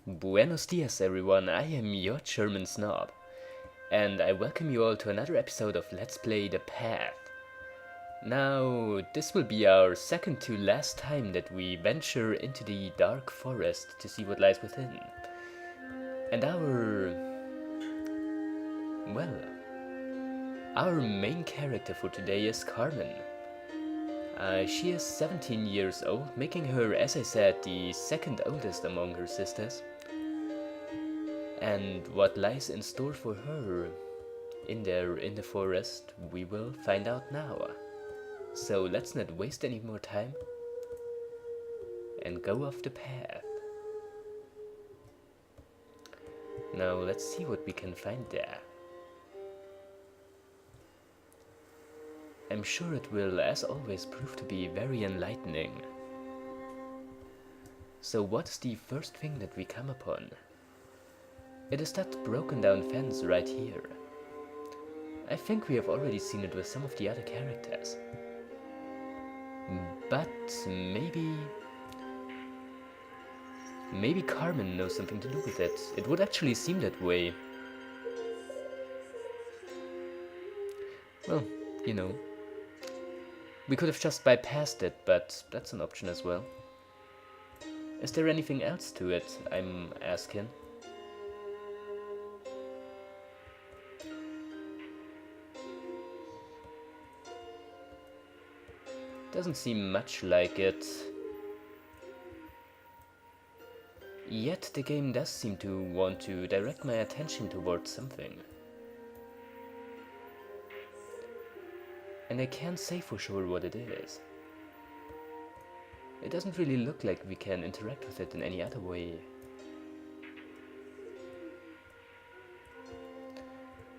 Buenos dias, everyone. I am your German snob, and I welcome you all to another episode of Let's Play The Path. Now, this will be our second to last time that we venture into the dark forest to see what lies within. And well, our main character for today is Carmen. She is 17 years old, making her, as I said, the second oldest among her sisters. And what lies in store for her in the forest, we will find out now. So let's not waste any more time and go off the path. Now let's see what we can find there. I'm sure it will, as always, prove to be very enlightening. So what's the first thing that we come upon? It is that broken down fence right here. I think we have already seen it with some of the other characters. But maybe Carmen knows something to do with it. It would actually seem that way. Well, you know. We could have just bypassed it, but that's an option as well. Is there anything else to it, I'm asking? Doesn't seem much like it. Yet the game does seem to want to direct my attention towards something. And I can't say for sure what it is. It doesn't really look like we can interact with it in any other way.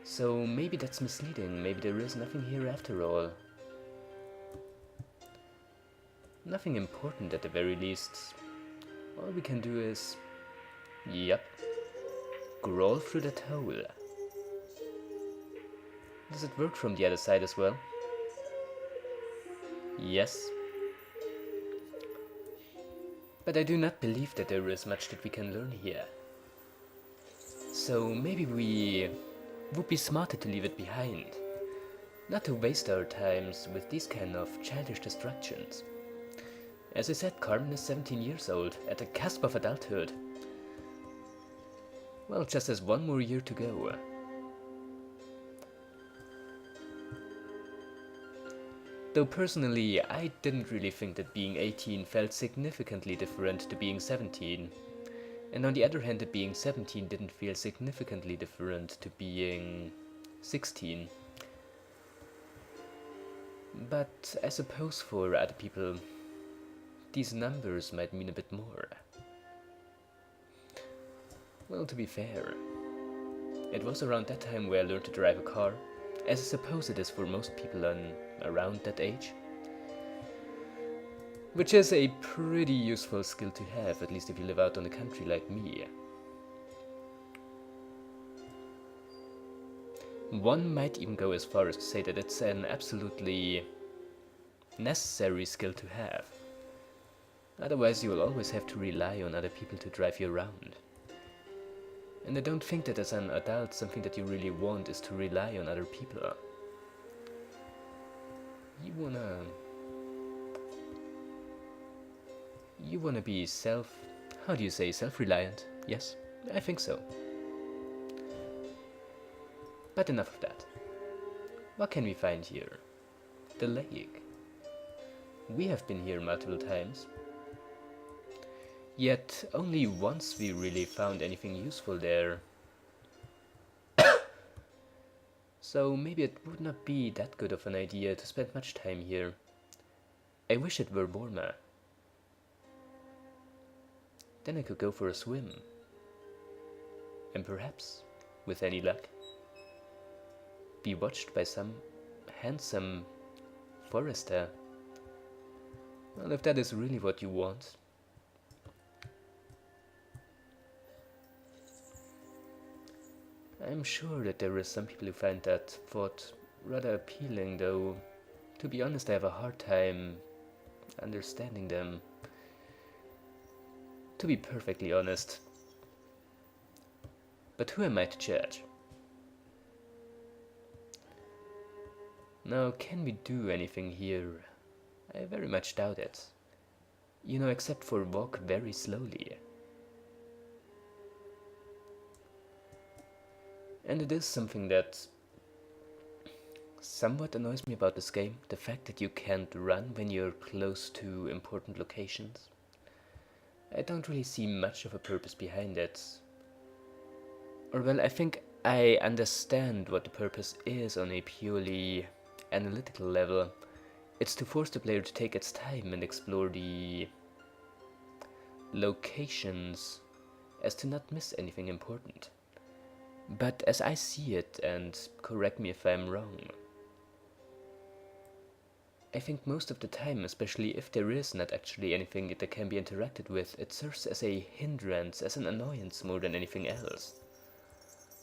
So maybe that's misleading, maybe there is nothing here after all. Nothing important at the very least. All we can do is... Yep. Crawl through that hole. Does it work from the other side as well? Yes. But I do not believe that there is much that we can learn here. So maybe we would be smarter to leave it behind. Not to waste our times with these kind of childish distractions. As I said, Carmen is 17 years old, at the cusp of adulthood. Well, just has one more year to go. Though personally, I didn't really think that being 18 felt significantly different to being 17. And on the other hand, that being 17 didn't feel significantly different to being 16. But I suppose for other people, these numbers might mean a bit more. Well, to be fair, it was around that time where I learned to drive a car, as I suppose it is for most people around that age. Which is a pretty useful skill to have, at least if you live out on the country like me. One might even go as far as to say that it's an absolutely necessary skill to have. Otherwise you will always have to rely on other people to drive you around. And I don't think that as an adult something that you really want is to rely on other people. You wanna be self-reliant? Yes, I think so. But enough of that. What can we find here? The lake. We have been here multiple times. Yet only once we really found anything useful there. So maybe it would not be that good of an idea to spend much time here. I wish it were warmer. Then I could go for a swim. And perhaps, with any luck, be watched by some handsome forester. Well, if that is really what you want. I'm sure that there is some people who find that thought rather appealing, though to be honest I have a hard time understanding them. To be perfectly honest, But who am I to judge? Now, can we do anything here? I very much doubt it. You know, except for walk very slowly. And it is something that somewhat annoys me about this game, the fact that you can't run when you're close to important locations. I don't really see much of a purpose behind it. Or well, I think I understand what the purpose is on a purely analytical level. It's to force the player to take its time and explore the locations as to not miss anything important. But as I see it, and correct me if I'm wrong, I think most of the time, especially if there is not actually anything that can be interacted with, it serves as a hindrance, as an annoyance more than anything else.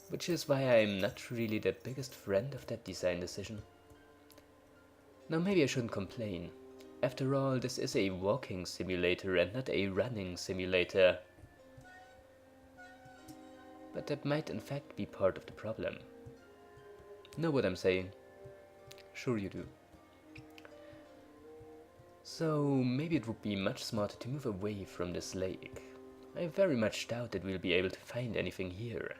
Which is why I'm not really the biggest friend of that design decision. Now maybe I shouldn't complain. After all, this is a walking simulator and not a running simulator. But that might in fact be part of the problem. Know what I'm saying? Sure you do. So maybe it would be much smarter to move away from this lake. I very much doubt that we'll be able to find anything here.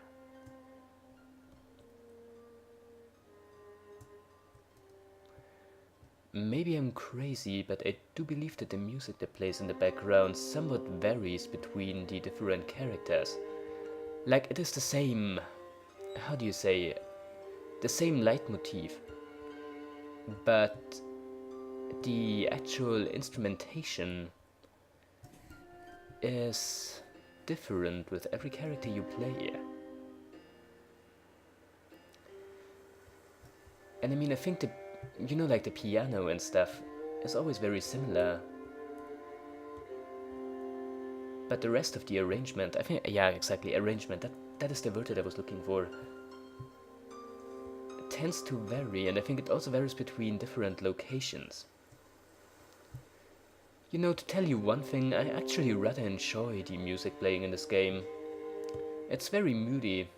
Maybe I'm crazy, but I do believe that the music that plays in the background somewhat varies between the different characters. Like it is the same, how do you say, the same leitmotif, but the actual instrumentation is different with every character you play. And I mean, I think you know, like the piano and stuff is always very similar. But the rest of the arrangement, I think, yeah, exactly, arrangement, that is the word that I was looking for. It tends to vary, and I think it also varies between different locations. You know, to tell you one thing, I actually rather enjoy the music playing in this game. It's very moody.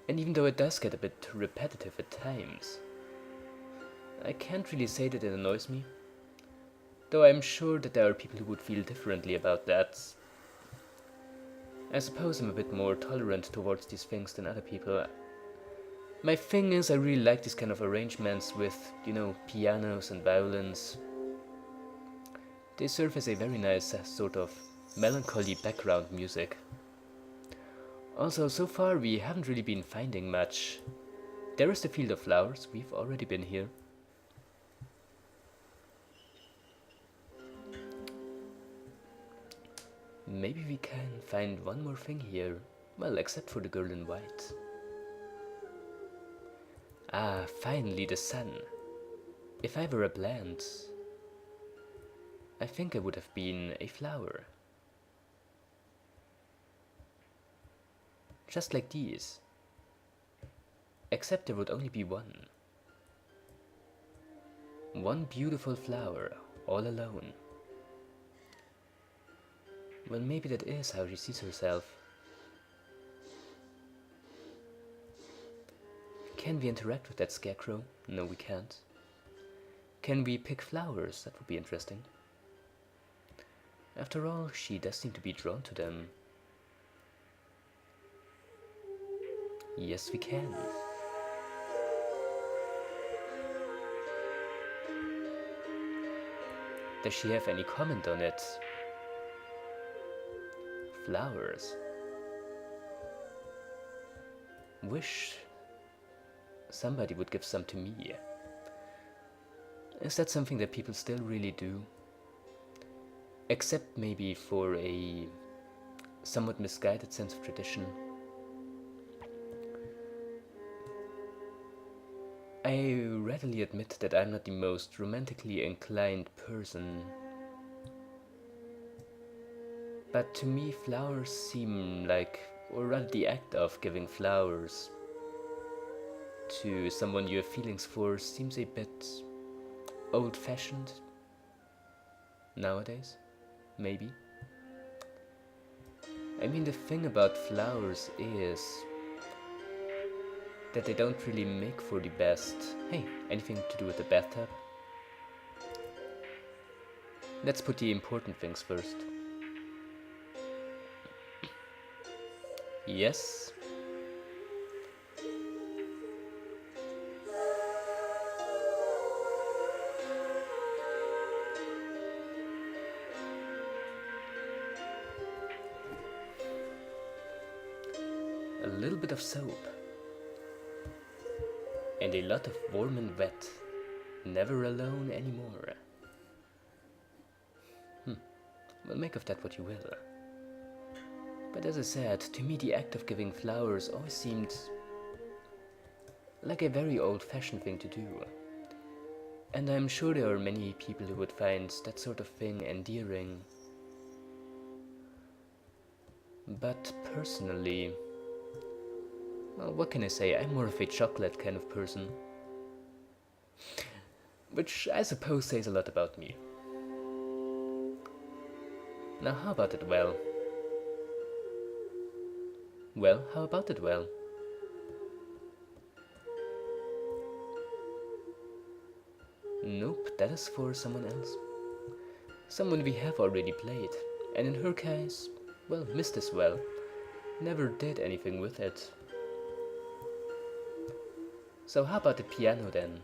And even though it does get a bit repetitive at times, I can't really say that it annoys me. Though I'm sure that there are people who would feel differently about that. I suppose I'm a bit more tolerant towards these things than other people. My thing is, I really like these kind of arrangements with, you know, pianos and violins. They serve as a very nice sort of melancholy background music. Also, so far we haven't really been finding much. There is the Field of Flowers, we've already been here. Maybe we can find one more thing here. Well, except for the girl in white. Ah, finally the sun. If I were a plant, I think I would have been a flower. Just like these. Except there would only be one. One beautiful flower, all alone. Well, maybe that is how she sees herself. Can we interact with that scarecrow? No, we can't. Can we pick flowers? That would be interesting. After all, she does seem to be drawn to them. Yes, we can. Does she have any comment on it? Flowers. Wish somebody would give some to me. Is that something that people still really do? Except maybe for a somewhat misguided sense of tradition. I readily admit that I'm not the most romantically inclined person. But to me, flowers seem like, or rather the act of giving flowers to someone you have feelings for seems a bit old-fashioned nowadays, maybe. I mean, the thing about flowers is that they don't really make for the best. Hey, anything to do with the bathtub? Let's put the important things first. Yes. A little bit of soap. And a lot of warm and wet. Never alone anymore. Well, make of that what you will. But as I said, to me the act of giving flowers always seemed like a very old-fashioned thing to do. And I'm sure there are many people who would find that sort of thing endearing. But personally, well, what can I say, I'm more of a chocolate kind of person. Which I suppose says a lot about me. Now how about it well? Well, how about it well? Nope, that is for someone else. Someone we have already played, and in her case, well, missed as well. Never did anything with it. So how about the piano then?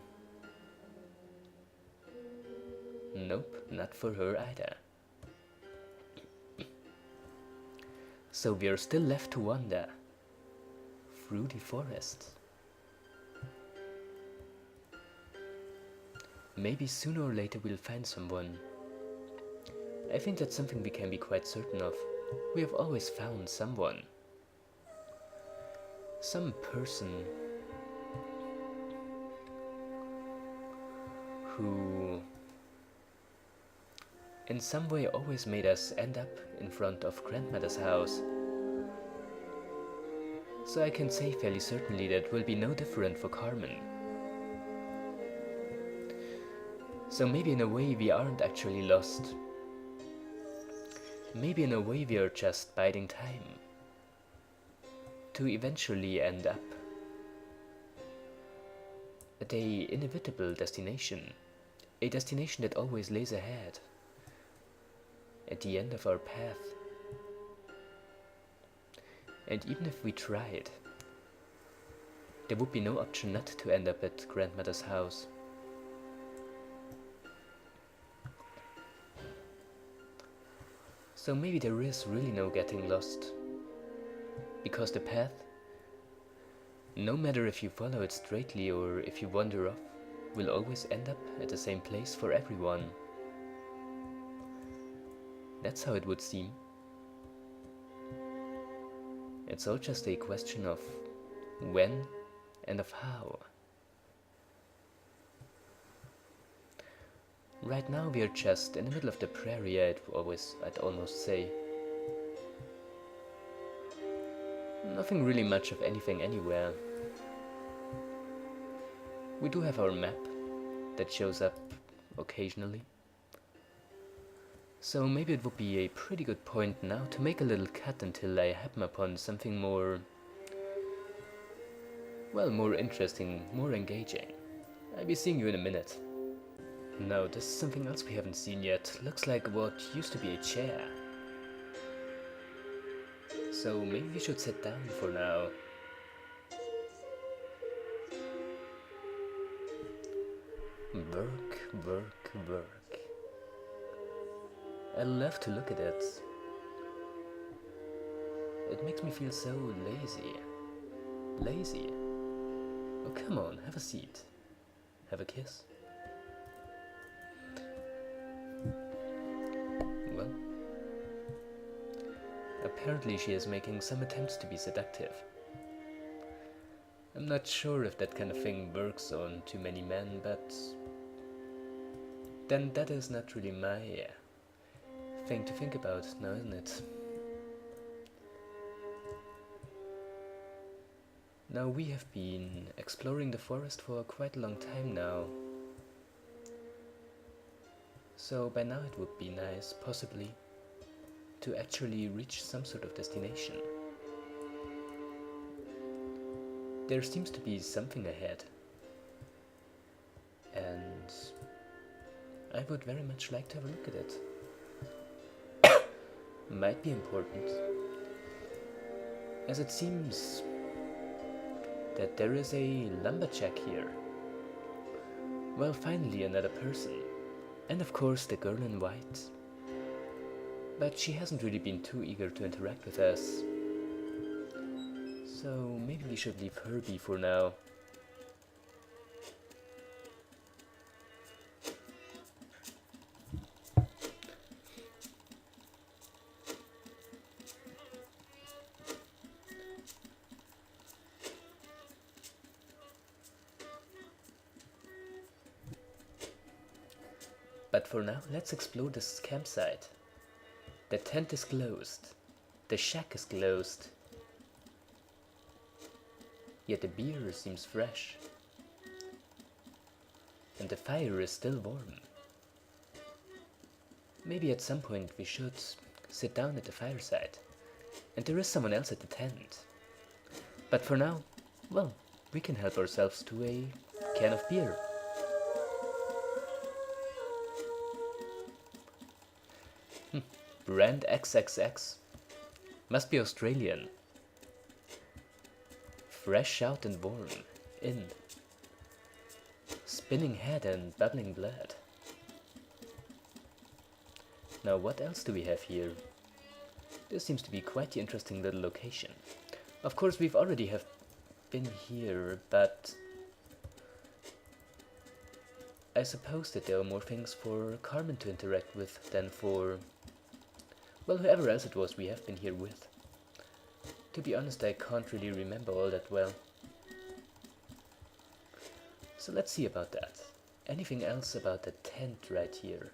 Nope, not for her either. So we are still left to wander through the forest. Maybe sooner or later we'll find someone. I think that's something we can be quite certain of. We have always found someone. Some person who in some way always made us end up in front of grandmother's house. So I can say fairly certainly that it will be no different for Carmen. So maybe in a way we aren't actually lost. Maybe in a way we are just biding time to eventually end up at a inevitable destination. A destination that always lays ahead. At the end of our path. And even if we tried, there would be no option not to end up at grandmother's house. So maybe there is really no getting lost. Because the path, no matter if you follow it straightly or if you wander off, will always end up at the same place for everyone. That's how it would seem. It's all just a question of when and of how. Right now we are just in the middle of the prairie, I'd almost say. Nothing really much of anything anywhere. We do have our map that shows up occasionally. So maybe it would be a pretty good point now to make a little cut until I happen upon something more, well, more interesting, more engaging. I'll be seeing you in a minute. No, this is something else we haven't seen yet. Looks like what used to be a chair. So maybe we should sit down for now. Work, work, work. I love to look at it. It makes me feel so lazy. Lazy? Oh, come on, have a seat. Have a kiss. Well, apparently she is making some attempts to be seductive. I'm not sure if that kind of thing works on too many men, but then that is not really my thing to think about now, isn't it? Now we have been exploring the forest for quite a long time now. So by now it would be nice, possibly, to actually reach some sort of destination. There seems to be something ahead, and I would very much like to have a look at it. Might be important, as it seems that there is a lumberjack here. Well, finally another person, and of course the girl in white. But she hasn't really been too eager to interact with us, so maybe we should leave her be for now. But for now, let's explore this campsite. The tent is closed. The shack is closed. Yet the beer seems fresh. And the fire is still warm. Maybe at some point we should sit down at the fireside. And there is someone else at the tent. But for now, well, we can help ourselves to a can of beer. Brand XXX. Must be Australian. Fresh out and warm. In. Spinning head and bubbling blood. Now what else do we have here? This seems to be quite the interesting little location. Of course we've already have been here, but I suppose that there are more things for Carmen to interact with than for, well, whoever else it was we have been here with. To be honest, I can't really remember all that well. So let's see about that. Anything else about the tent right here?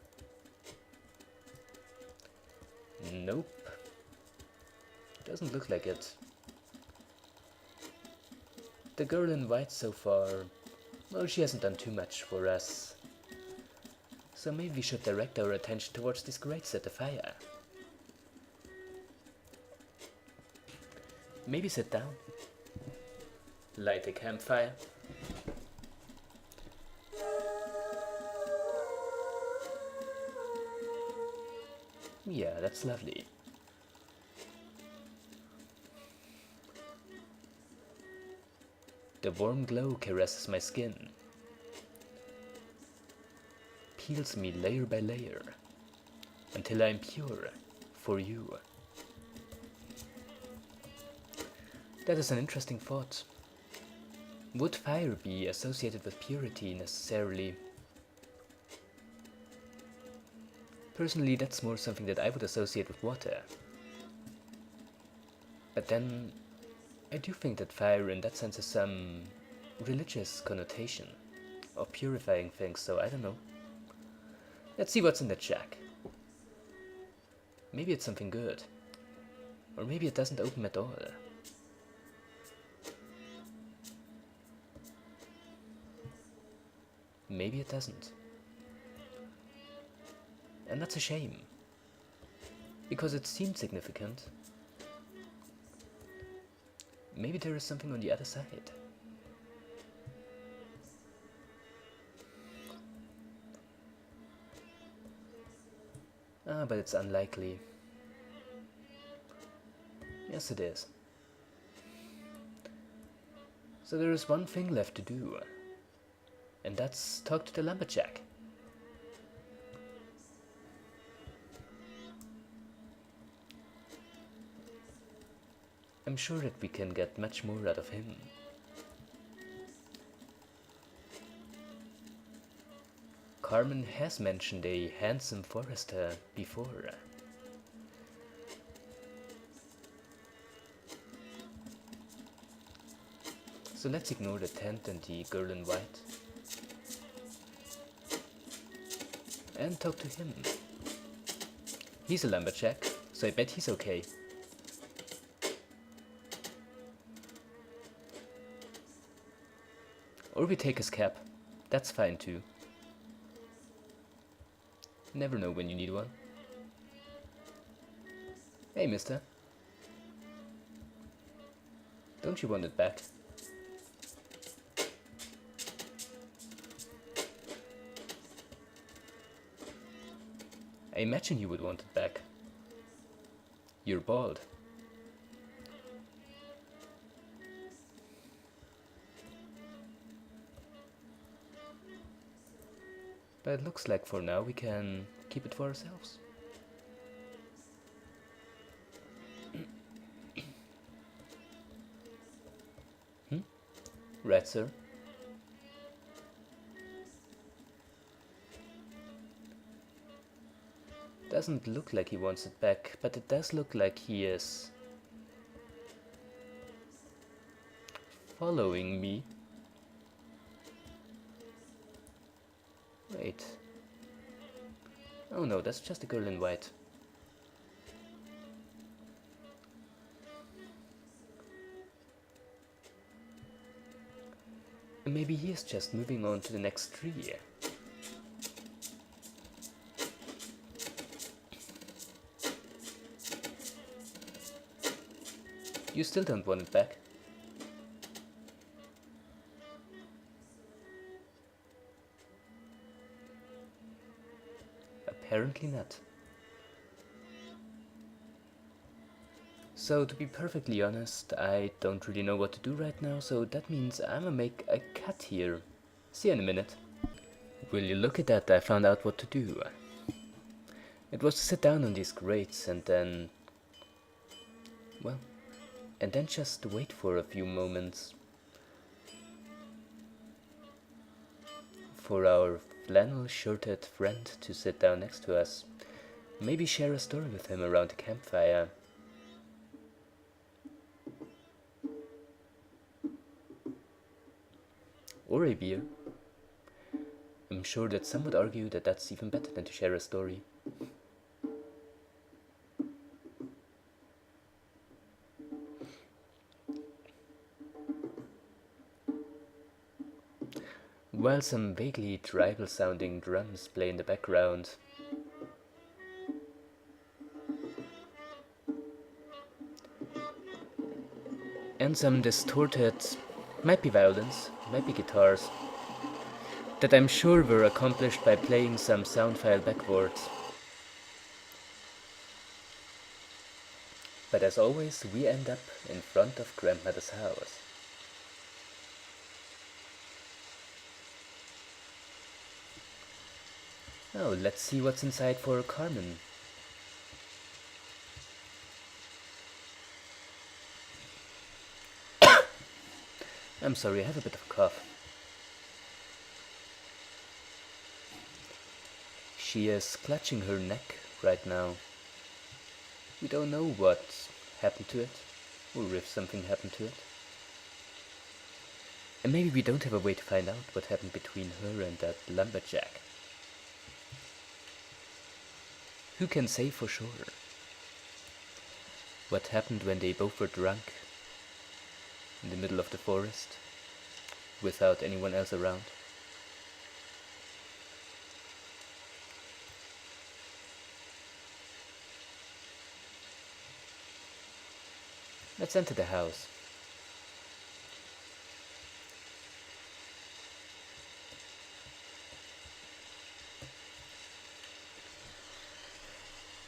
Nope. Doesn't look like it. The girl in white so far, well, she hasn't done too much for us. So maybe we should direct our attention towards these grates at the fire. Maybe sit down, light a campfire. Yeah, that's lovely. The warm glow caresses my skin, peels me layer by layer, until I'm pure for you. That is an interesting thought. Would fire be associated with purity necessarily? Personally, that's more something that I would associate with water. But then, I do think that fire in that sense has some religious connotation of purifying things, so I don't know. Let's see what's in that shack. Maybe it's something good. Or maybe it doesn't open at all. Maybe it doesn't. And that's a shame. Because it seemed significant. Maybe there is something on the other side. But it's unlikely. Yes, it is. So there is one thing left to do. And that's talk to the lumberjack. I'm sure that we can get much more out of him. Carmen has mentioned a handsome forester before. So let's ignore the tent and the girl in white. And talk to him. He's a lumberjack, so I bet he's okay. Or we take his cap. That's fine too. Never know when you need one. Hey, mister. Don't you want it back? I imagine you would want it back. You're bald. But it looks like for now we can keep it for ourselves. Right, sir? Doesn't look like he wants it back, but it does look like he is following me. Wait. Oh no, that's just a girl in white. Maybe he is just moving on to the next tree. You still don't want it back? Apparently not. So, to be perfectly honest, I don't really know what to do right now, so that means I'm gonna make a cut here. See you in a minute. Will you look at that, I found out what to do. It was to sit down on these grates and then... well... and then just wait for a few moments for our flannel-shirted friend to sit down next to us. Maybe share a story with him around the campfire. Or a beer. I'm sure that some would argue that that's even better than to share a story. While some vaguely tribal sounding drums play in the background. And some distorted, might be violins, might be guitars, that I'm sure were accomplished by playing some sound file backwards. But as always, we end up in front of grandmother's house. Now, let's see what's inside for Carmen. I'm sorry, I have a bit of a cough. She is clutching her neck right now. We don't know what happened to it, or if something happened to it. And maybe we don't have a way to find out what happened between her and that lumberjack. Who can say for sure? What happened when they both were drunk in the middle of the forest without anyone else around? Let's enter the house.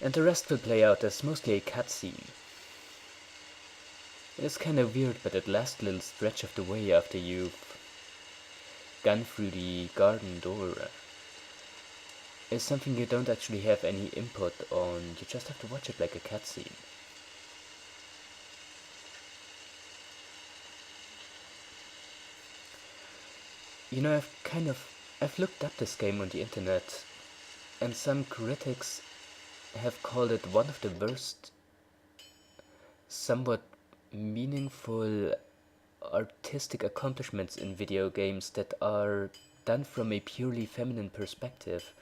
And the rest will play out as mostly a cutscene. It is kinda weird, but that last little stretch of the way after you've gone through the garden door is something you don't actually have any input on, you just have to watch it like a cutscene. You know, I've looked up this game on the internet, and some critics have called it one of the worst, somewhat meaningful artistic accomplishments in video games that are done from a purely feminine perspective.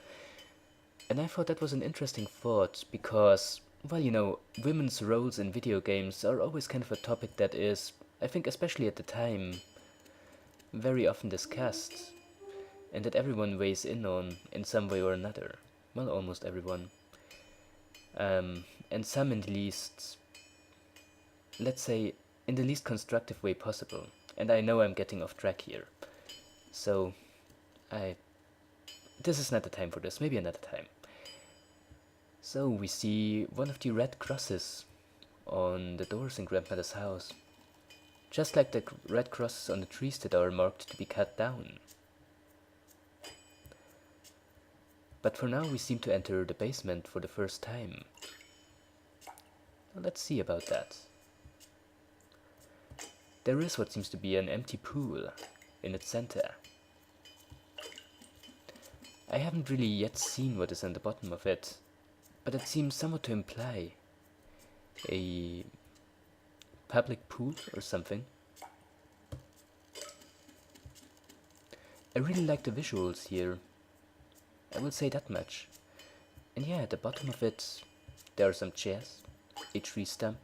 And I thought that was an interesting thought because, well, you know, women's roles in video games are always kind of a topic that is, I think especially at the time, very often discussed, and that everyone weighs in on in some way or another. Well, almost everyone. and some in the least, let's say, in the least constructive way possible. And I know I'm getting off track here. So, this is not the time for this, maybe another time. So, we see one of the red crosses on the doors in Grandmother's house. Just like the red crosses on the trees that are marked to be cut down. But for now we seem to enter the basement for the first time. Well, let's see about that. There is what seems to be an empty pool in its center. I haven't really yet seen what is in the bottom of it, but it seems somewhat to imply a public pool or something. I really like the visuals here, I will say that much. And yeah, at the bottom of it there are some chairs, a tree stump.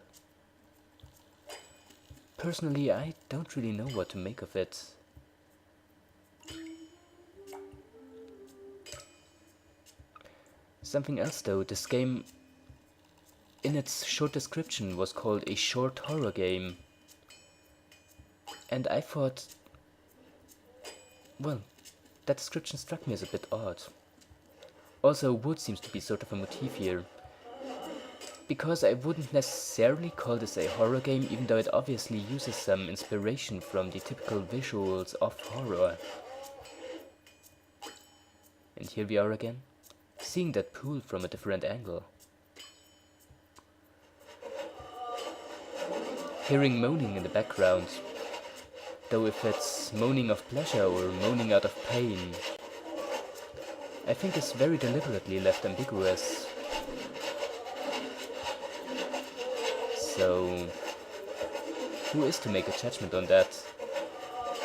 Personally, I don't really know what to make of it. Something else though, this game in its short description was called a short horror game. And I thought, well, that description struck me as a bit odd. Also, wood seems to be sort of a motif here. Because I wouldn't necessarily call this a horror game, even though it obviously uses some inspiration from the typical visuals of horror. And here we are again, seeing that pool from a different angle. Hearing moaning in the background, though if it's moaning of pleasure or moaning out of pain, I think is very deliberately left ambiguous. So, who is to make a judgment on that?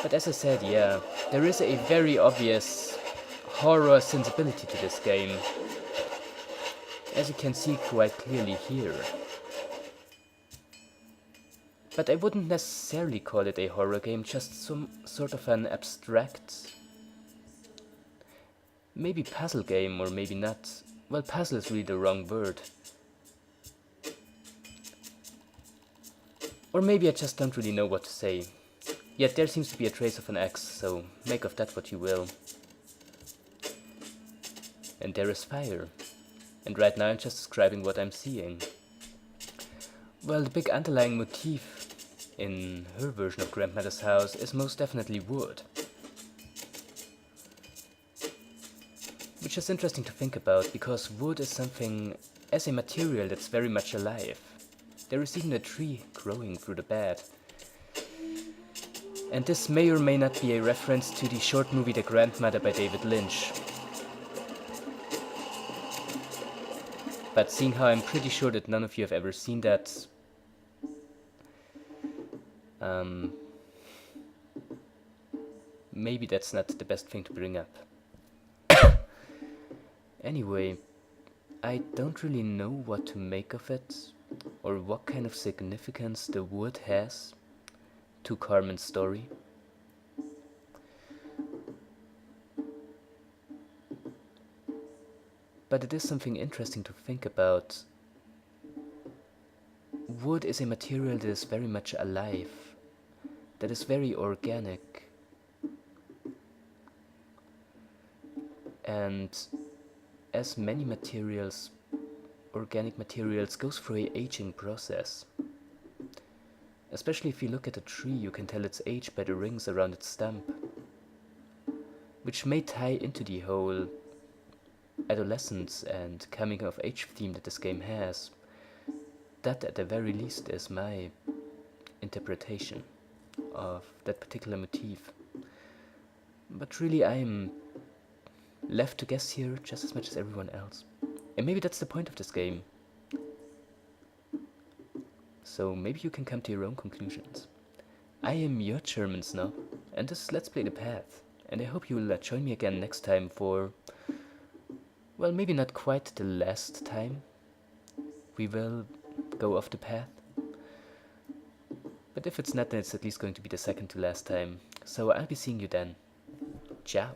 But as I said, yeah, there is a very obvious horror sensibility to this game, as you can see quite clearly here. But I wouldn't necessarily call it a horror game, just some sort of an abstract, maybe puzzle game, or maybe not. Well, puzzle is really the wrong word. Or maybe I just don't really know what to say. Yet there seems to be a trace of an axe, so make of that what you will. And there is fire. And right now I'm just describing what I'm seeing. Well, the big underlying motif in her version of Grandmother's house is most definitely wood. Which is interesting to think about, because wood is something as a material that's very much alive. There is even a tree growing through the bed. And this may or may not be a reference to the short movie The Grandmother by David Lynch. But seeing how I'm pretty sure that none of you have ever seen that, maybe that's not the best thing to bring up. Anyway, I don't really know what to make of it, or what kind of significance the wood has to Carmen's story. But it is something interesting to think about. Wood is a material that is very much alive, that is very organic. And as many materials, organic materials, goes through an aging process. Especially if you look at a tree, you can tell its age by the rings around its stump, which may tie into the whole adolescence and coming of age theme that this game has. That at the very least is my interpretation of that particular motif. But really I'm left to guess here just as much as everyone else. And maybe that's the point of this game. So maybe you can come to your own conclusions. I am your German snob, and this is Let's Play The Path, and I hope you will join me again next time for, well, maybe not quite the last time we will go off the path. But if it's not, then it's at least going to be the second to last time. So I'll be seeing you then. Ciao.